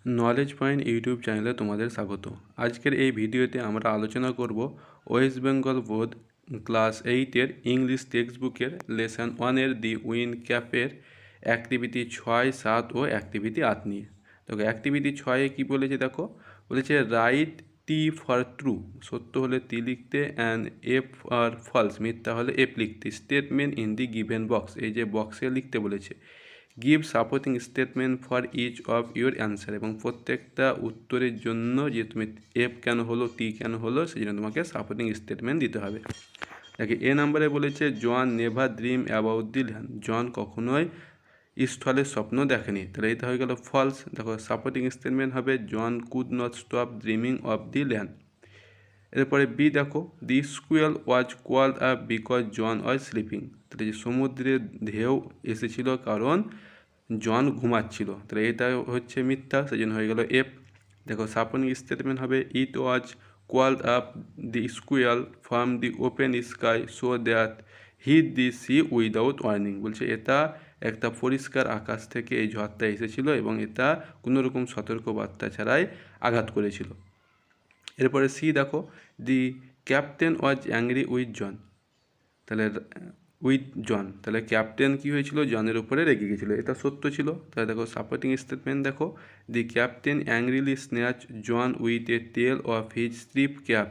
Knowledge point YouTube চ্যানেলে তোমাদের স্বাগত। আজকের এই ভিডিওতে আমরা আলোচনা করব ওয়েস্ট বেঙ্গল বোর্ড ক্লাস 8-এর ইংলিশ টেক্সট বুকের লেসন 1-এর দি উইন ক্যাপের অ্যাক্টিভিটি 6, 7 ও অ্যাক্টিভিটি 8 নিয়ে। দেখো অ্যাক্টিভিটি 6-এ কী বলেছে দেখো, বলেছে রাইট টি ফর ট্রু, সত্য হলে টি লিখতে, অ্যান্ড এফ আর ফলস, মিথ্যা হলে এফ লিখতে, statement in the given box, এই যে বক্সে লিখতে বলেছে। Give supporting statement for each of your answer, এবং প্রত্যেকটা উত্তরের জন্য যে তুমি এফ কেন হলো টি কেন হলো সেই জন্য তোমাকে সাপোর্টিং স্টেটমেন্ট দিতে হবে। দেখে এ নাম্বারে বলেছে John never dream about the land, John কখনোই স্থলের স্বপ্ন দেখেনি, তাহলে এটা হয়ে গেল ফলস। দেখো সাপোর্টিং স্টেটমেন্ট হবে John could not stop dreaming of the land. এরপরে বি দেখো, the squall was called up because John was sleeping, তাহলে যে সমুদ্রের ঢেউ এসেছিল কারণ জন ঘুমাচ্ছিল, তাহলে এটা হচ্ছে মিথ্যা, সেই জন্য হয়ে গেল এফ। দেখো সাপোর্টিং স্টেটমেন্ট হবে it was called up the squall from the open sky so that hit the sea without warning, বলছে এটা একটা পরিষ্কার আকাশ থেকে এই ঝড়টা এসেছিল এবং এটা কোনো রকম সতর্কবার্তা ছাড়াই আঘাত করেছিল। এরপরে সি দেখো, the captain was angry with John, তাহলে তাহলে ক্যাপ্টেন কী হয়েছিল, জনের উপরে রেগে গেছিলো, এটা সত্য ছিল। তাহলে দেখো সাপোর্টিং স্টেটমেন্ট দেখো, the captain angrily snatch John with a tail of his slip cap,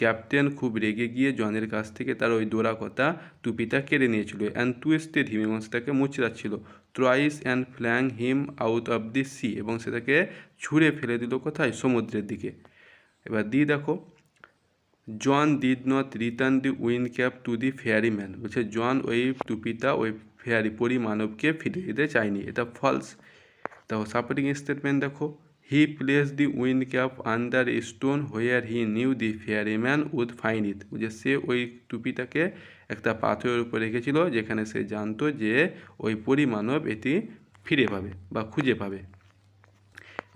captain খুব রেগে গিয়ে জনের কাছ থেকে তার ওই দোরাকতা টুপিটা কেড়ে নিয়েছিল, অ্যান্ড টুইস্টেড হিম, এবং সেটাকে মুচড়াচ্ছিল, thrice and flung him out of the sea, এবং সেটাকে ছুঁড়ে ফেলে দিল কোথায়, সমুদ্রের দিকে। এবার দি দেখো, John did not return the win cap to the fairy man, বলছে জন ওই টুপিটা ওই ফেয়ারি পরিমানবকে ফিরিয়ে দিতে চায়নি, এটা ফলস। দেখো সাপোর্টিং স্টেটমেন্ট দেখো, he place the win cap under a stone where he knew the fairy man would find it, যে সে ওই টুপিটাকে একটা পাথরের উপর রেখেছিল যেখানে সে জানতো যে ওই পরিমানব এটি ফিরে পাবে বা খুঁজে পাবে।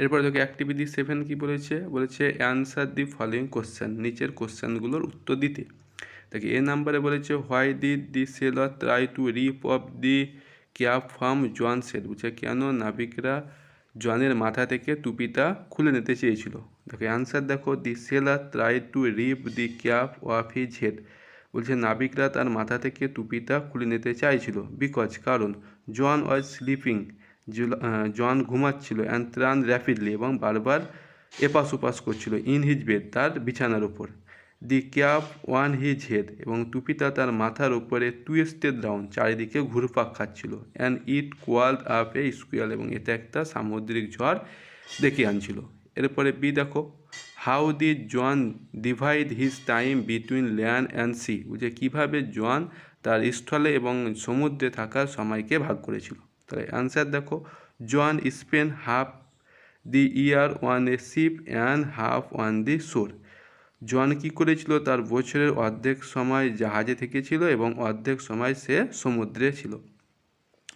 এরপরে দেখো অ্যাক্টিভিটি 7 কী বলেছে, বলেছে অ্যান্সার দি ফলোয়িং কোশ্চেন, নিচের কোশ্চেনগুলোর উত্তর দিতে। দেখি এ নাম্বারে বলেছে why did the sailor try to rip off the cap from John set, বলছে কেন নাবিকরা জনের মাথা থেকে টুপিটা খুলে নিতে চেয়েছিল। দেখো অ্যান্সার দেখো, the sailor try to rip the cap off his head, বলছে নাবিকরা তার মাথা থেকে টুপিটা খুলে নিতে চাইছিল, বিকজ কারণ জন ওয়াজ স্লিপিং, জন ঘুমাচ্ছিল, অ্যান্ড ট্রান র্যাপিডলি, এবং বারবার এপাশ ওপাশ করছিল, ইন হিজ বেড, তার বিছানার উপর, দি ক্যাপ ওয়ান হিজ হেড, এবং টুপিটা তার মাথার উপরে টুইস্টেড ডাউন, চারিদিকে ঘুরপাক খাচ্ছিল, অ্যান্ড ইট কোয়াল্ড আপ এ স্কুয়াল, এবং এটা একটা সামুদ্রিক ঝড় ডেকে আনছিল। এরপরে বি দেখো, how the John divide his time between land and sea, বুঝে কীভাবে জন তার স্থলে এবং সমুদ্রে থাকার সময়কে ভাগ করেছিল। তাহলে অ্যান্সার দেখো, John spent half the year on a ship and half on the shore, John কী করেছিল, তার বছরের অর্ধেক সময় জাহাজে থেকেছিল এবং অর্ধেক সময় সে সমুদ্রে ছিল,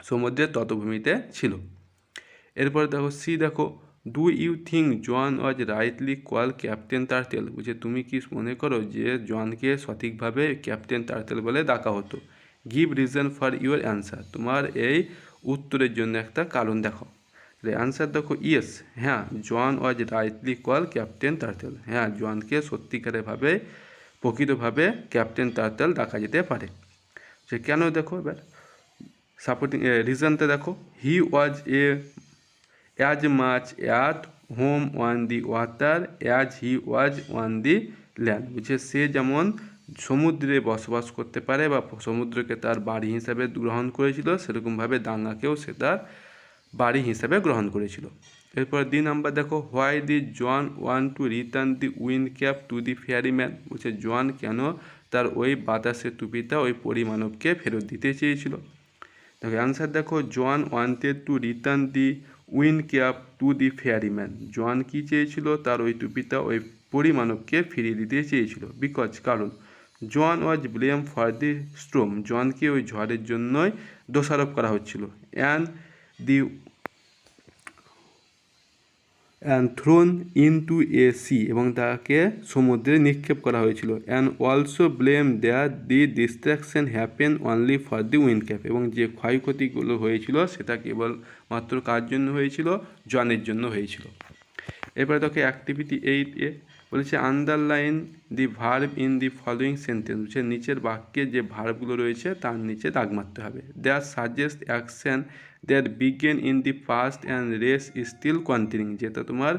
সমুদ্রের তটভূমিতে ছিল। এরপরে দেখো সি দেখো, do you think John was rightly call captain turtle, বুঝে তুমি কি মনে করো যে জনকে সঠিকভাবে ক্যাপ্টেন টার্টেল বলে ডাকা হতো। Give reason for your answer, তোমার এই উত্তরের জন্য একটা কারণ দেখো। অ্যান্সার দেখো ইয়েস, হ্যাঁ জন was rightly call captain turtle, হ্যাঁ জনকে সত্যিকারেরভাবে প্রকৃতভাবে ক্যাপ্টেন টার্টেল ডাকা যেতে পারে। সে কেন দেখো এবার সাপোর্টিং রিজনটা দেখো, he was as much at home on the water as he was on the land, বুঝছে সে যেমন সমুদ্রে বসবাস করতে পারে বা সমুদ্রকে তার বাড়ি হিসাবে গ্রহণ করেছিল, সেরকমভাবে দাঙ্গাকেও সে তার বাড়ি হিসাবে গ্রহণ করেছিল। এরপর দি নাম্বার দেখো, why the John want to return the wind cap to the fairy man, বলছে জন কেন তার ওই বাতাসের টুপিটা ওই পরিমানবকে ফেরত দিতে চেয়েছিল। দেখো অ্যান্সার দেখো, John wanted to return the wind cap to the fairy man, John কী চেয়েছিল, তার ওই টুপিটা ওই পরিমানবকে ফিরিয়ে দিতে চেয়েছিল, বিকজ কারণ John was blame for the storm, জনকে ওই ঝড়ের জন্যই দোষারোপ করা হচ্ছিল, and the and thrown into a sea, এবং তাকে সমুদ্রে নিক্ষেপ করা হয়েছিল। And also blame there the destruction happen only for the wind cap, এবং যে ক্ষয়ক্ষতিগুলো হয়েছিল সেটা কেবলমাত্র কার জন্য হয়েছিল? জনের জন্য হয়েছিল। এরপরে তোকে অ্যাক্টিভিটি 8 বলেছে underline the verb in the following sentence, যে নিচের বাক্যে যে ভার্বগুলো রয়েছে তার নিচে দাগ মারতে হবে। There suggest action that began in the past and rest still continuing, যেটা তোমার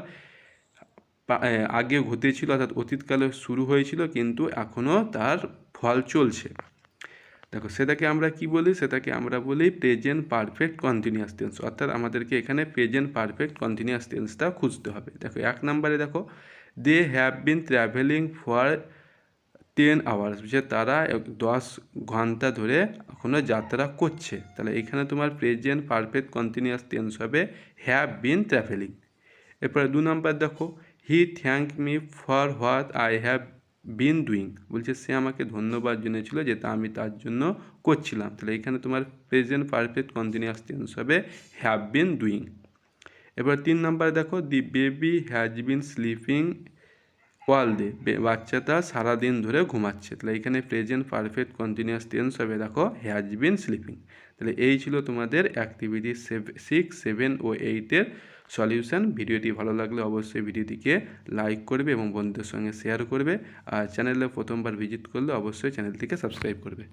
আগে ঘটেছিল অর্থাৎ অতীতকালে শুরু হয়েছিল কিন্তু এখনও তার ফল চলছে। দেখো সেটাকে আমরা কি বলি? সেটাকে আমরা বলি প্রেজেন্ট পারফেক্ট কন্টিনিউয়াস টেন্স, অর্থাৎ আমাদেরকে এখানে প্রেজেন্ট পারফেক্ট কন্টিনিউয়াস টেন্সটা খুঁজতে হবে। দেখো 1 নম্বরে দেখো they have been travelling for 10 hours, যে তারা 10 ঘন্টা ধরে এখনও যাত্রা করছে। তাহলে এখানে তোমার প্রেজেন্ট পারফেক্ট কন্টিনিউয়াস টেন্স হবে হ্যাভ বিন ট্রাভেলিং। এরপরে 2 নম্বর দেখো he thank me for what I have been doing, বলছে সে আমাকে ধন্যবাদ জানিয়েছিল যেটা আমি তার জন্য করছিলাম। তাহলে এখানে তোমার প্রেজেন্ট পারফেক্ট কন্টিনিউয়াস টেন্স হবে হ্যাভ বিন ডুইং। এবার 3 নম্বর দেখো দি baby has been sleeping all day, বাচ্চাটা সারাদিন ধরে ঘুমাচ্ছে। তাহলে এখানে প্রেজেন্ট পারফেক্ট কন্টিনিউয়াস টেন্স হবে দেখো হ্যাজ বিন স্লিপিং। তাহলে এই ছিল তোমাদের অ্যাক্টিভিটি 6, 7 ও 8-এর সলিউশন। ভিডিওটি ভালো লাগলে অবশ্যই ভিডিওটিকে লাইক করবে এবং বন্ধুদের সঙ্গে শেয়ার করবে, আর চ্যানেলে প্রথমবার ভিজিট করলে অবশ্যই চ্যানেলটিকে সাবস্ক্রাইব করবে।